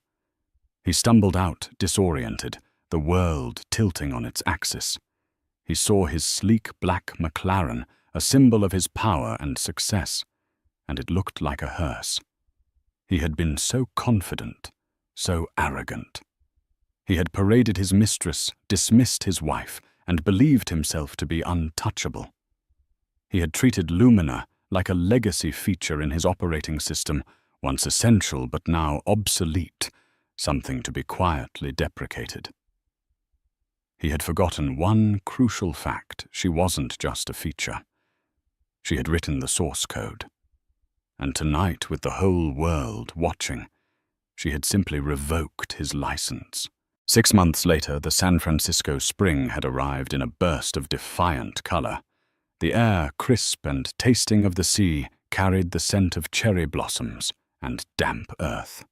He stumbled out, disoriented, the world tilting on its axis. He saw his sleek black McLaren, a symbol of his power and success, and it looked like a hearse. He had been so confident, so arrogant. He had paraded his mistress, dismissed his wife, and believed himself to be untouchable. He had treated Lumina like a legacy feature in his operating system, once essential but now obsolete, something to be quietly deprecated. He had forgotten one crucial fact: she wasn't just a feature. She had written the source code. And tonight, with the whole world watching, she had simply revoked his license. 6 months later, the San Francisco spring had arrived in a burst of defiant color. The air, crisp and tasting of the sea, carried the scent of cherry blossoms and damp earth.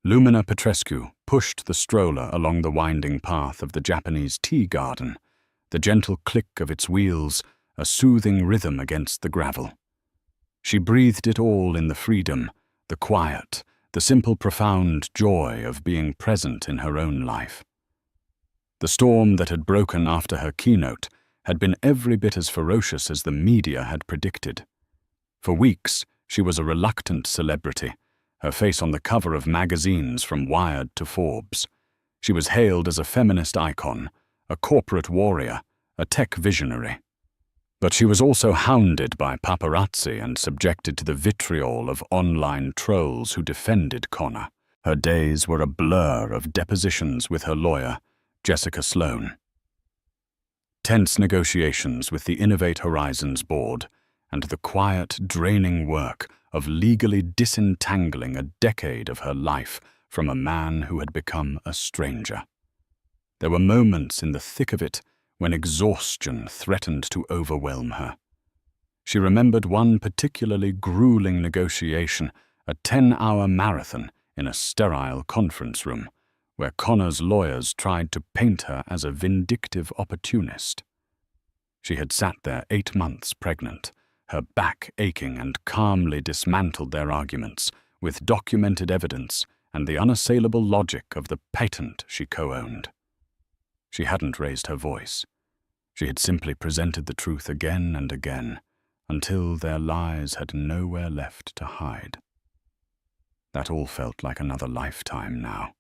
Lumina Petrescu pushed the stroller along the winding path of the Japanese tea garden, the gentle click of its wheels a soothing rhythm against the gravel. She breathed it all in the freedom, the quiet, the simple profound joy of being present in her own life. The storm that had broken after her keynote had been every bit as ferocious as the media had predicted. For weeks, she was a reluctant celebrity, her face on the cover of magazines from Wired to Forbes. She was hailed as a feminist icon, a corporate warrior, a tech visionary. But she was also hounded by paparazzi and subjected to the vitriol of online trolls who defended Connor. Her days were a blur of depositions with her lawyer, Jessica Sloan. Tense negotiations with the Innovate Horizons board, and the quiet, draining work of legally disentangling a decade of her life from a man who had become a stranger. There were moments in the thick of it when exhaustion threatened to overwhelm her. She remembered one particularly grueling negotiation, a 10-hour marathon in a sterile conference room, where Connor's lawyers tried to paint her as a vindictive opportunist. She had sat there 8 months pregnant, her back aching, and calmly dismantled their arguments with documented evidence and the unassailable logic of the patent she co-owned. She hadn't raised her voice. She had simply presented the truth again and again, until their lies had nowhere left to hide. That all felt like another lifetime now.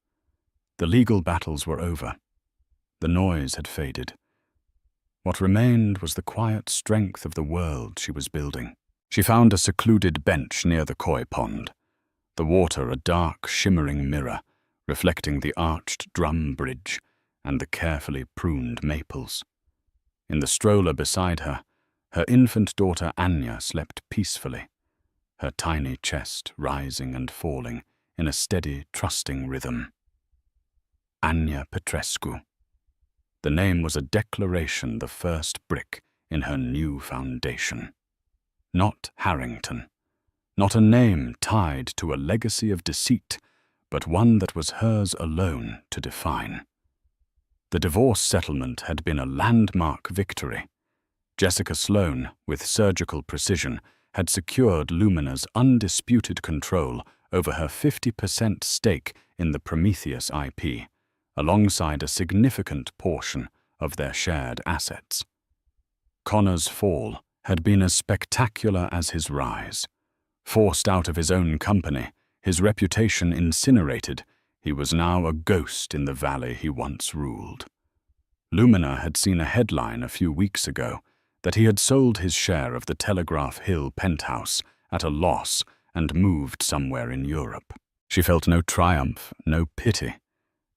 The legal battles were over. The noise had faded. What remained was the quiet strength of the world she was building. She found a secluded bench near the koi pond, the water a dark, shimmering mirror, reflecting the arched drum bridge and the carefully pruned maples. In the stroller beside her, her infant daughter Anya slept peacefully, her tiny chest rising and falling in a steady, trusting rhythm. Anya Petrescu. The name was a declaration, the first brick in her new foundation. Not Harrington. Not a name tied to a legacy of deceit, but one that was hers alone to define. The divorce settlement had been a landmark victory. Jessica Sloan, with surgical precision, had secured Lumina's undisputed control over her 50% stake in the Prometheus IP, alongside a significant portion of their shared assets. Connor's fall had been as spectacular as his rise. Forced out of his own company, his reputation incinerated, he was now a ghost in the valley he once ruled. Lumina had seen a headline a few weeks ago that he had sold his share of the Telegraph Hill penthouse at a loss and moved somewhere in Europe. She felt no triumph, no pity,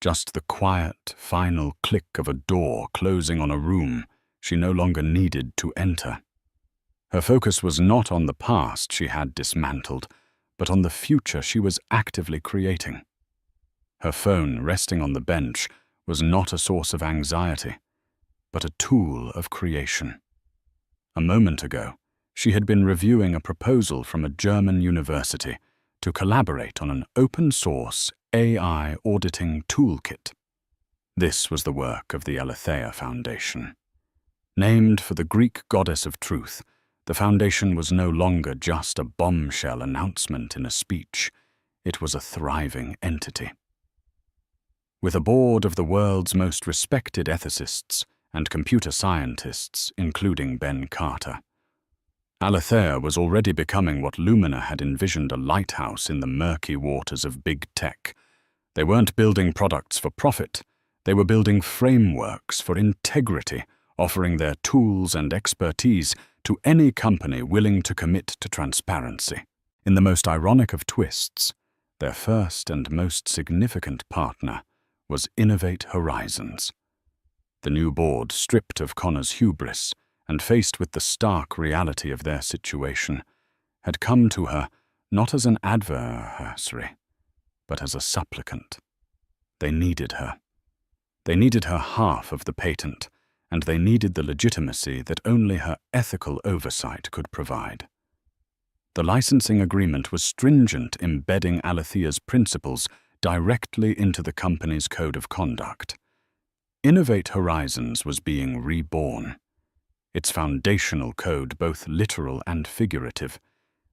just the quiet, final click of a door closing on a room she no longer needed to enter. Her focus was not on the past she had dismantled, but on the future she was actively creating. Her phone, resting on the bench, was not a source of anxiety, but a tool of creation. A moment ago, she had been reviewing a proposal from a German university to collaborate on an open-source AI auditing toolkit. This was the work of the Aletheia Foundation. Named for the Greek goddess of truth, the foundation was no longer just a bombshell announcement in a speech. It was a thriving entity. With a board of the world's most respected ethicists and computer scientists, including Ben Carter, Aletheia was already becoming what Lumina had envisioned, a lighthouse in the murky waters of big tech. They weren't building products for profit. They were building frameworks for integrity, offering their tools and expertise to any company willing to commit to transparency. In the most ironic of twists, their first and most significant partner was Innovate Horizons. The new board, stripped of Connor's hubris and faced with the stark reality of their situation, had come to her not as an adversary, but as a supplicant. They needed her. They needed her half of the patent, and they needed the legitimacy that only her ethical oversight could provide. The licensing agreement was stringent, embedding Aletheia's principles directly into the company's code of conduct. Innovate Horizons was being reborn, its foundational code both literal and figurative,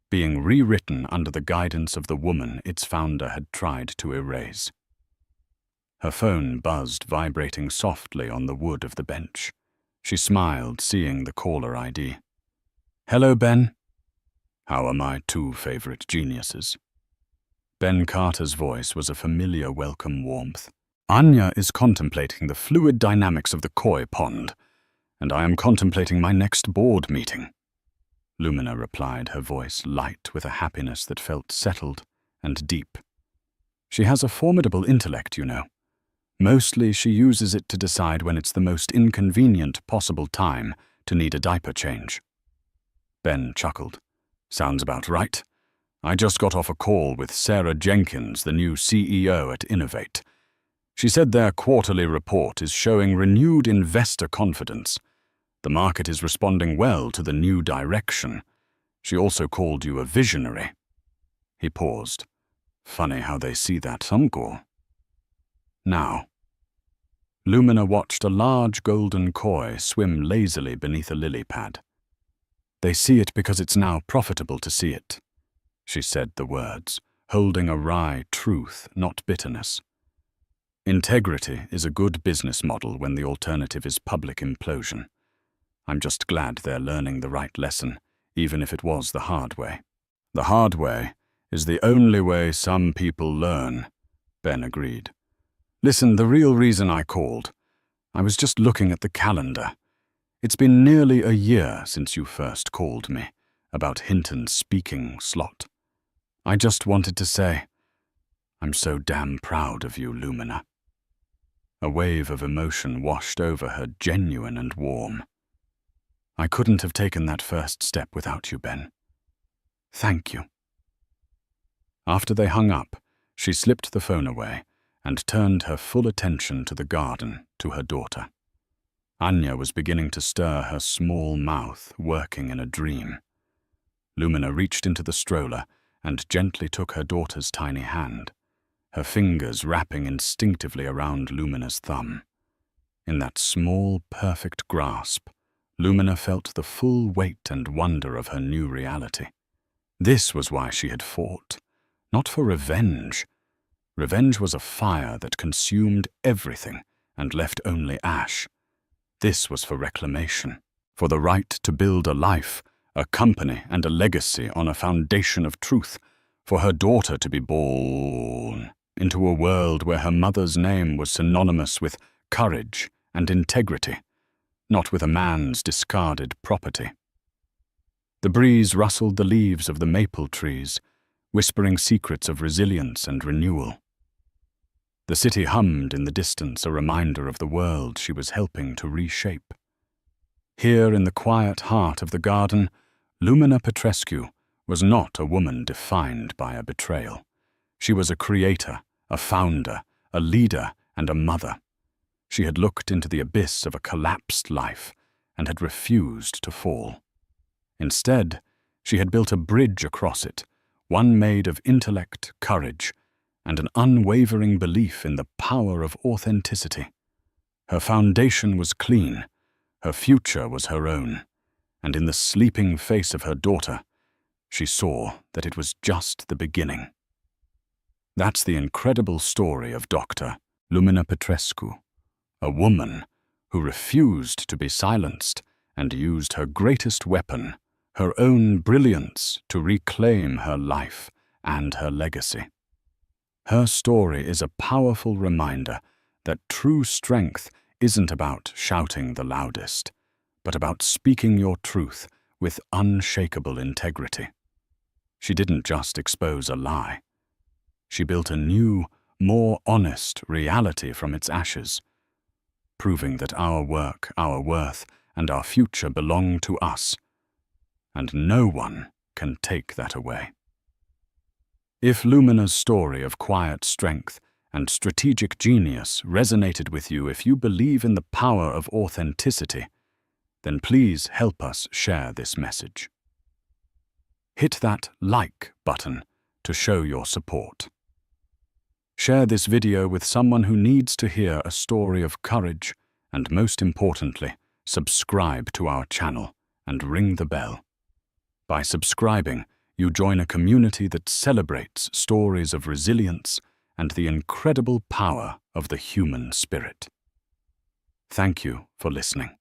being rewritten under the guidance of the woman its founder had tried to erase. Her phone buzzed, vibrating softly on the wood of the bench. She smiled, seeing the caller ID. "Hello, Ben. How are my two favorite geniuses?" Ben Carter's voice was a familiar welcome warmth. "Anya is contemplating the fluid dynamics of the koi pond, and I am contemplating my next board meeting." Lumina replied, her voice light with a happiness that felt settled and deep. "She has a formidable intellect, you know. Mostly she uses it to decide when it's the most inconvenient possible time to need a diaper change." Ben chuckled. "Sounds about right. I just got off a call with Sarah Jenkins, the new CEO at Innovate. She said their quarterly report is showing renewed investor confidence. The market is responding well to the new direction. She also called you a visionary." He paused. "Funny how they see that, Samko." Now, Lumina watched a large golden koi swim lazily beneath a lily pad. They see it because it's now profitable to see it. She said the words, holding a wry truth, not bitterness. Integrity is a good business model when the alternative is public implosion. I'm just glad they're learning the right lesson, even if it was the hard way. The hard way is the only way some people learn, Ben agreed. Listen, the real reason I called, I was just looking at the calendar. It's been nearly a year since you first called me about Hinton's speaking slot. I just wanted to say, I'm so damn proud of you, Lumina. A wave of emotion washed over her, genuine and warm. I couldn't have taken that first step without you, Ben. Thank you. After they hung up, she slipped the phone away and turned her full attention to the garden, to her daughter. Anya was beginning to stir her small mouth, working in a dream. Lumina reached into the stroller and gently took her daughter's tiny hand, her fingers wrapping instinctively around Lumina's thumb. In that small, perfect grasp, Lumina felt the full weight and wonder of her new reality. This was why she had fought, not for revenge. Revenge was a fire that consumed everything and left only ash. This was for reclamation, for the right to build a life, a company and a legacy on a foundation of truth, for her daughter to be born into a world where her mother's name was synonymous with courage and integrity, not with a man's discarded property. The breeze rustled the leaves of the maple trees, whispering secrets of resilience and renewal. The city hummed in the distance, a reminder of the world she was helping to reshape. Here in the quiet heart of the garden, Lumina Petrescu was not a woman defined by a betrayal. She was a creator, a founder, a leader, and a mother. She had looked into the abyss of a collapsed life and had refused to fall. Instead, she had built a bridge across it, one made of intellect, courage, and an unwavering belief in the power of authenticity. Her foundation was clean, her future was her own, and in the sleeping face of her daughter, she saw that it was just the beginning. That's the incredible story of Dr. Lumina Petrescu, a woman who refused to be silenced and used her greatest weapon, her own brilliance, to reclaim her life and her legacy. Her story is a powerful reminder that true strength isn't about shouting the loudest, but about speaking your truth with unshakable integrity. She didn't just expose a lie. She built a new, more honest reality from its ashes, proving that our work, our worth, and our future belong to us, and no one can take that away. If Lumina's story of quiet strength and strategic genius resonated with you, if you believe in the power of authenticity, then please help us share this message. Hit that like button to show your support. Share this video with someone who needs to hear a story of courage, and most importantly, subscribe to our channel and ring the bell. By subscribing, you join a community that celebrates stories of resilience and the incredible power of the human spirit. Thank you for listening.